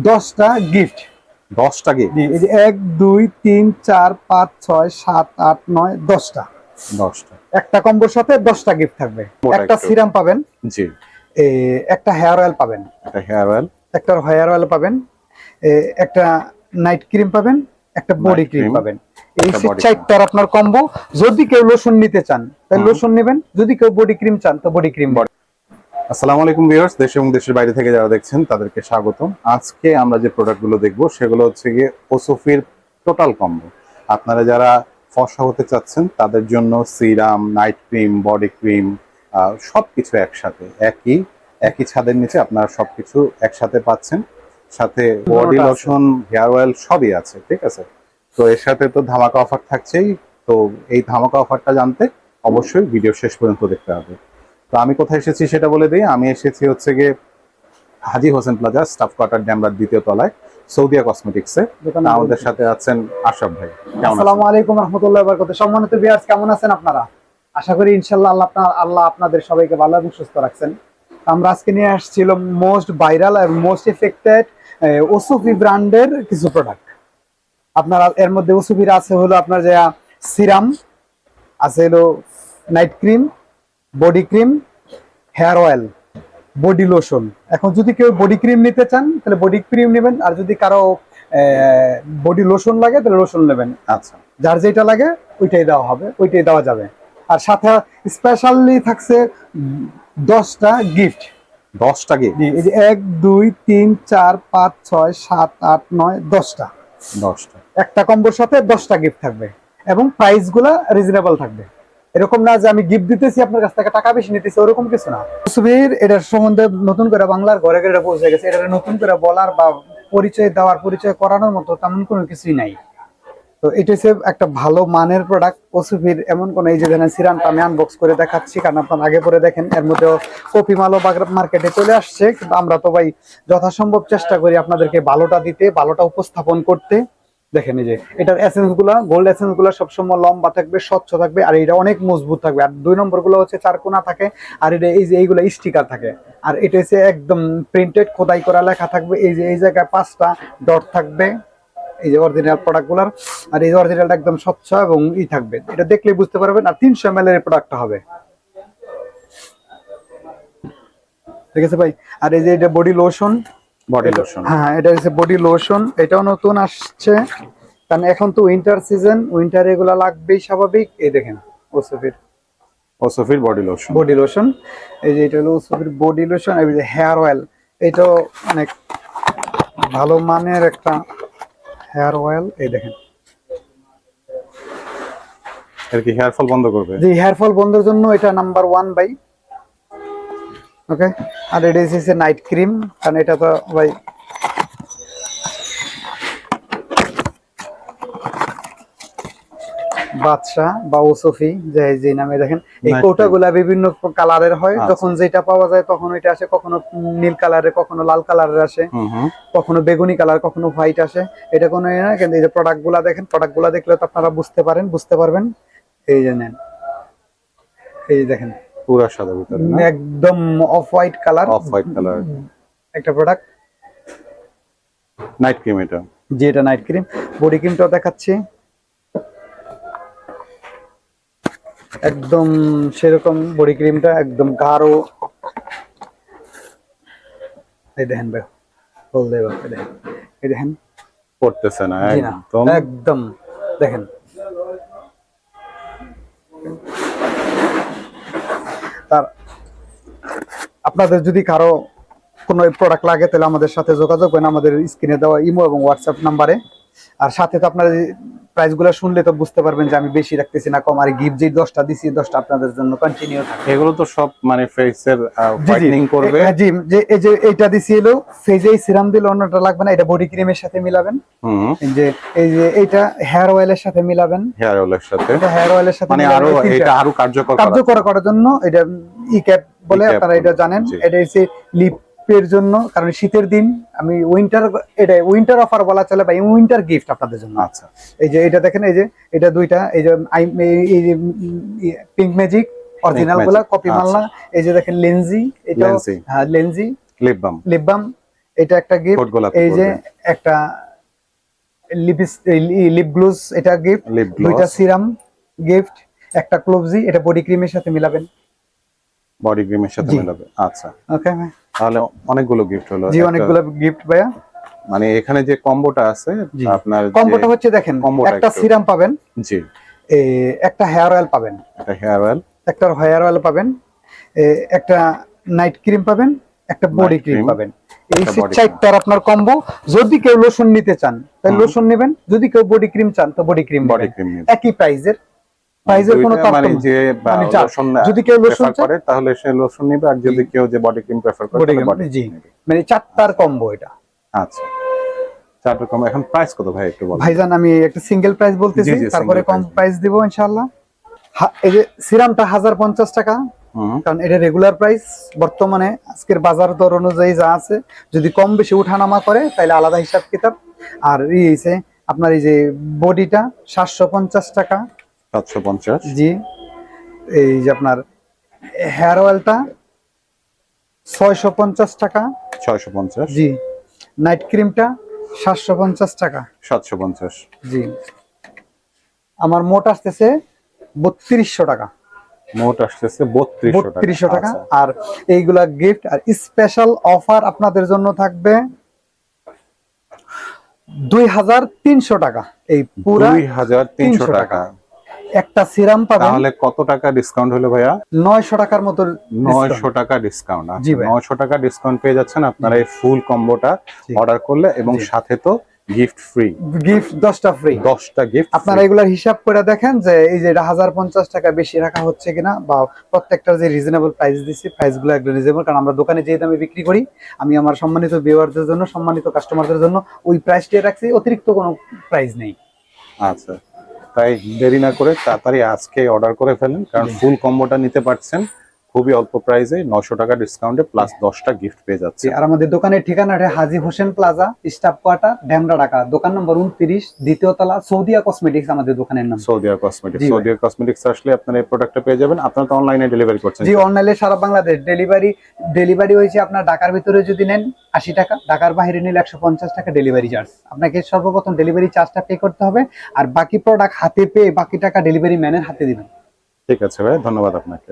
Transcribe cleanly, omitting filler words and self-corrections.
10টা গিফট। 10টা গিফট। এই যে 1 2 3 4 5 6 7 8 9 10টা। 10টা একটা কম্বোর সাথে 10টা গিফট থাকবে। একটা সিরাম পাবেন, জি, একটা হেয়ার অয়েল পাবেন, একটা হেয়ার অয়েল, একটা হেয়ার অয়েল পাবেন, একটা নাইট ক্রিম পাবেন, একটা বডি ক্রিম পাবেন। এই চারটার আপনার কম্বো। যদি কেউ লোশন নিতে চান তাহলে লোশন নেবেন, যদি কেউ বডি ক্রিম চান তো বডি ক্রিম। আসসালামু আলাইকুম ভিউয়ার্স, দেশ এবং দেশের বাইরে থেকে যারা দেখছেন তাদেরকে স্বাগতম। আজকে আমরা যে প্রোডাক্টগুলো দেখবো সেগুলো হচ্ছে গিয়ে ওসোফির টোটাল কম্বো। আপনারা যারা ফর্সা হতে চাচ্ছেন তাদের জন্য serum, night cream, body cream সবকিছু একসাথে একই ছাদের নিচে আপনারা সবকিছু একসাথে পাচ্ছেন। সাথে বডি লোশন, হেয়ার অয়েল সবই আছে, ঠিক আছে। তো এর সাথে তো ধামাকা অফার থাকছেই। তো এই ধামাকা অফারটা জানতে অবশ্যই ভিডিও শেষ পর্যন্ত দেখতে হবে। তো আমি কোথায় এসেছি সেটা বলে দিই। আমি এসেছি হচ্ছে গিয়ে হাজী হোসেন প্লাজা, স্টাফ কোয়ার্টার, ডেমরার 2য় তলায়, সৌদিয়া কসমেটিক্সে। আমাদের সাথে আছেন আশরাফ ভাই। আসসালামু আলাইকুম রাহমাতুল্লাহি ওয়া বারাকাতুহু। সম্মানিত ভিউয়ার্স, কেমন আছেন আপনারা? আশা করি ইনশাআল্লাহ আল্লাহ আপনাদের সবাইকে ভালো এবং সুস্থ রাখছেন। আমরা আজকে নিয়ে আসছিলাম মোস্ট ভাইরাল এবং মোস্ট এফেক্টেড ওসোফি ব্র্যান্ডের কিছু প্রোডাক্ট। আপনারা এর মধ্যে ওসোফির আছে হলো আপনার যে সিরাম, আছে হলো night cream, body cream, hair oil, body lotion. এখন যদি কেউ বডি ক্রিম নিতে চান তাহলে বডি ক্রিম নেবেন, আর যদি কারো বডি লোশন লাগে তাহলে লোশন নেবেন। আচ্ছা, যার যেটা লাগে ওইটাই দেওয়া হবে, ওইটাই দেওয়া যাবে। আর সাথে স্পেশালি থাকছে 10টা গিফট। 10টা গিফট। এই যে 1 2 3 4 5 6 7 8 9 10টা। 10টা একটা কম্বোর সাথে 10টা গিফট থাকবে এবং প্রাইস গুলা রিজনেবল থাকবে। এরকম না যে আমি গিফট দিতেছি আপনার কাছ থেকে টাকা বেশি নিতেছি, ওরকম কিছু না। সুবীর এটার সম্বন্ধে নতুন করে বাংলার ঘরে ঘরে পৌঁছে গেছে। এটা নতুন করে বলার বা পরিচয় দেওয়ার, পরিচয় করানোর মতো তেমন কোনো কিছুই নাই। তো এটা হচ্ছে একটা ভালো মানের প্রোডাক্ট ওসোফির। এমন কোন, এই যে ধরেন সিরামটা আমি আনবক্স করে দেখাচ্ছি, কারণ আপনার আগে পরে দেখেন এর মধ্যে কপি মালও মার্কেটে চলে আসছে, কিন্তু আমরা তো ভাই যথাসম্ভব চেষ্টা করি আপনাদেরকে ভালোটা দিতে, ভালোটা উপস্থাপন করতে। দেখেন এই যে এটার এসেন্স গুলা, গোল্ড এসেন্স গুলা সবসময় লম্বা থাকবে, স্বচ্ছ থাকবে, আর এটা অনেক মজবুত থাকবে। আর 2 নম্বর গুলো হচ্ছে চারকোনা থাকে, আর এটা এই যে এইগুলা স্টিকার থাকে। আর এটা হচ্ছে একদম প্রিন্টেড, খোদাই করা লেখা থাকবে। এই যে এই জায়গায় 5টা ডট থাকবে, এই যে অরিজিনাল প্রোডাক্টগুলোর। আর এই অরিজিনালটা একদম স্বচ্ছ এবং থাকবে, এটা দেখলে বুঝতে পারবেন। আর 300 ml এর প্রোডাক্টটা হবে, ঠিক আছে ভাই। আর এই যে এটা বডি লোশন, হ্যাঁ এটা হচ্ছে বডি লোশন। এটাও নতুন আসছে, কারণ এখন তো উইন্টার সিজন, উইন্টার এগুলা লাগবেই স্বাভাবিক। এই দেখেন ওসোফির বডি লোশন। এই যে এটা হলো ওসোফির বডি লোশন। এই যে হেয়ার অয়েল, এটাও অনেক ভালো মানের একটা হেয়ার অয়েল। এই দেখেন, এর কি হেয়ার ফল বন্ধ করবে? জি, হেয়ার ফল বন্ধের জন্য এটা নাম্বার 1 ভাই। ওকে। আর এটা হচ্ছে নাইট ক্রিম, কারণ এটা তো ভাই বাদশা বা ওসোফি যে নামে দেখেন, এই কৌটাগুলা বিভিন্ন কালারের হয়। যখন যেটা পাওয়া যায় তখন ওইটা আসে, কখনো নীল কালারের, কখনো লাল কালারের আসে, কখনো বেগুনি কালার, কখনো হোয়াইট আসে। এটা কোনো না, কিন্তু এই যে প্রোডাক্ট গুলা দেখেন, প্রোডাক্ট গুলা দেখলে তো আপনারা বুঝতে পারবেন। এই যে নেন, এই যে দেখেন পুরো সাদা ভিতরে, একদম অফ হোয়াইট কালার একটা প্রোডাক্ট, নাইট ক্রিম। এটা জি, এটা নাইট ক্রিম। বডি ক্রিমটাও দেখাচ্ছি, একদম সেরকম বডি ক্রিমটা, একদম গাঢ়। এই দেখেন ভাই, বল দেব, এই দেখেন পড়তেছে না একদম দেখেন। তার আপনাদের যদি কারো কোনো প্রোডাক্ট লাগে তাহলে আমাদের সাথে যোগাযোগ করেন, আমাদের স্ক্রিনে দেওয়া ইমো এবং হোয়াটসঅ্যাপ নাম্বারে। আর সাথে তো আপনারা প্রাইসগুলো শুনলে তো বুঝতে পারবেন যে আমি বেশি রাখতেছি না কম। আর গিফট যে 10টা দিছি, 10টা আপনাদের জন্য কন্টিনিউ থাকে। এগুলো তো সব মানে ফেসের হোয়াইটেনিং করবে। জি, যে এই যে এইটা দিছি হলো ফেজেই সিরাম দিলে, অন্যটা লাগবে না। এটা বডি ক্রিমের সাথে মিলাবেন। এই যে এইটা হেয়ার অয়েলের সাথে মিলাবেন, হেয়ার অয়েলের সাথে মানে আরো এটা আরো কার্যকর করার জন্য। এটা ক্যাপ বলে, আপনারা এটা জানেন। এটা হচ্ছে লিপের জন্য, কারণ শীতের দিন আমি উইন্টার অফার বলা চলে বা উইন্টার গিফট আপনাদের জন্য। আচ্ছা, এই যে এটা দেখেন, এই যে এটা 2টা, এই যে পিঙ্ক ম্যাজিক অরিজিনাল গুলা, কপি মাল না। এই যে দেখেন লেনজি, এটা হ্যাঁ লেনজি লিপ বাম। এটা একটা গিফট। ঠোঁট গোলাপি এই যে করবে। একটা লিপ গ্লোজ, এটা গিফট। লিপ দুইটা গ্লস, সিরাম গিফট, একটা ক্লোভজি, এটা বডি ক্রিমের সাথে মিলাবেন। বডি ক্রিমের সাথে জি। মেলাবে। আচ্ছা, ওকে, তাহলে অনেকগুলো গিফট হলো। জি অনেকগুলো গিফট ভাইয়া। মানে এখানে যে কম্বোটা আছে জি, আপনার, কম্বোটা হচ্ছে দেখেন, কম্বোটা একটা একটু সিরাম পাবেন, জি, একটা হেয়ার অয়েল পাবেন, এটা হেয়ার অয়েল, একটা হেয়ার অয়েল পাবেন, একটা নাইট ক্রিম পাবেন, একটা বডি Night ক্রিম cream, পাবেন। এই একটা body চারটার আপনার কম্বো। যদি কেউ লোশন নিতে চান তাহলে হুম। লোশন নেবেন, যদি কেউ বডি ক্রিম চান তো বডি ক্রিম বডি নেবেন। ক্রিম নেবে। একই প্রাইজের কোনো দুইটা মানে তারতম্য যে মানে চার। লোশন যদি কেউ লোশন প্রেফার করে তাহলে সে লোশন নেবে, আর যদি কেউ যে বডি ক্রিম প্রেফার করে বডি তাহলে ক্রিম, বডি জি, ক্রিম নেবে। মানে চারটার কম্বো এটা। আচ্ছা, 4 রকম। এখন প্রাইস কত ভাই একটু বলেন? ভাইজান আমি একটা সিঙ্গেল প্রাইস বলতেছি, জি, জি, তারপরে single কম price। প্রাইস দিব ইনশাআল্লাহ। এই যে সিরামটা 1050 টাকা, হুম, কারণ এটা রেগুলার প্রাইস। বর্তমানে আজকের বাজার দর অনুযায়ী যা আছে, যদি কম বেশি উঠানামা করে তাহলে আলাদা হিসাব কিতাব। আর এই হইছে আপনার এই যে বডিটা 750 টাকা। 750, জি। এই যে আপনার হেয়ার অয়েলটা 650 টাকা। 650, জি। নাইট ক্রিমটা 750 টাকা। 750। জি। আমার মোট আসতেছে 3200 টাকা। মোট আসতেছে 3200 টাকা। 3200 টাকা। আচ্ছা, আর এইগুলা গিফট, আর স্পেশাল অফার আপনাদের জন্য থাকবে 2300 টাকা। এই পুরা 2300 টাকা। একটা সিরাম পাবেন তাহলে কত টাকা ডিসকাউন্ট হলো ভাইয়া? 900 টাকার মতো 900 টাকা ডিসকাউন্ট। জি আচ্ছা, ভাই। 900 টাকা ডিসকাউন্ট পেয়ে যাচ্ছেন আপনারা এই ফুল কম্বোটা জি। অর্ডার করলে, এবং জি। সাথে তো গিফট ফ্রি, গিফট 10টা ফ্রি। 10টা গিফট। আপনারা এগুলার হিসাব করে দেখেন যে এই যে এটা 1050 টাকা বেশি রাখা হচ্ছে কিনা, বা প্রত্যেকটা যে রিজনেবল প্রাইস দিচ্ছি, প্রাইস গুলো একদম রিজনেবল। কারণ আমরা দোকানে যে দামে বিক্রি করি, আমি আমার সম্মানিত ভিউয়ারদের জন্য, সম্মানিত কাস্টমারদের জন্য ওই প্রাইসটাই রাখছি, অতিরিক্ত কোনো প্রাইস নেই। আচ্ছা, তাই দেরি না করে তাড়াতাড়ি আজকে অর্ডার করে ফেলেন, কারণ ফুল কম্বোটা নিতে পারছেন খুবই অল্প প্রাইসে, 900 টাকা ডিসকাউন্টে প্লাস 10টা গিফট পেয়ে যাচ্ছে। আর আমাদের দোকানের ঠিকানা Haji Hossain plaza, staff quarter, Demra, Dhaka. দোকান নম্বর 29, দ্বিতীয় তলা, সৌদিয়া কসমেটিক্স আমাদের দোকানের নাম। সৌদিয়া কসমেটিক্স। জি ভাই। সৌদিয়া কসমেটিক্স আসলে আপনারা এই প্রোডাক্টটা পেয়ে যাবেন। আপনারা তো অনলাইনে ডেলিভারি করছেন? জি, অনলাইনে সারা বাংলাদেশ ডেলিভারি হয়েছে। আপনার ঢাকার ভিতরে যদি নেন 80 টাকা, ঢাকার বাইরে নিলে 150 টাকা ডেলিভারি চার্জ। আপনাকে সর্বপ্রথম ডেলিভারি চার্জটা পে করতে হবে, আর বাকি প্রোডাক্ট হাতে পেয়ে বাকি টাকা ডেলিভারি ম্যানের হাতে দিবেন। ঠিক আছে ভাই, ধন্যবাদ আপনাকে।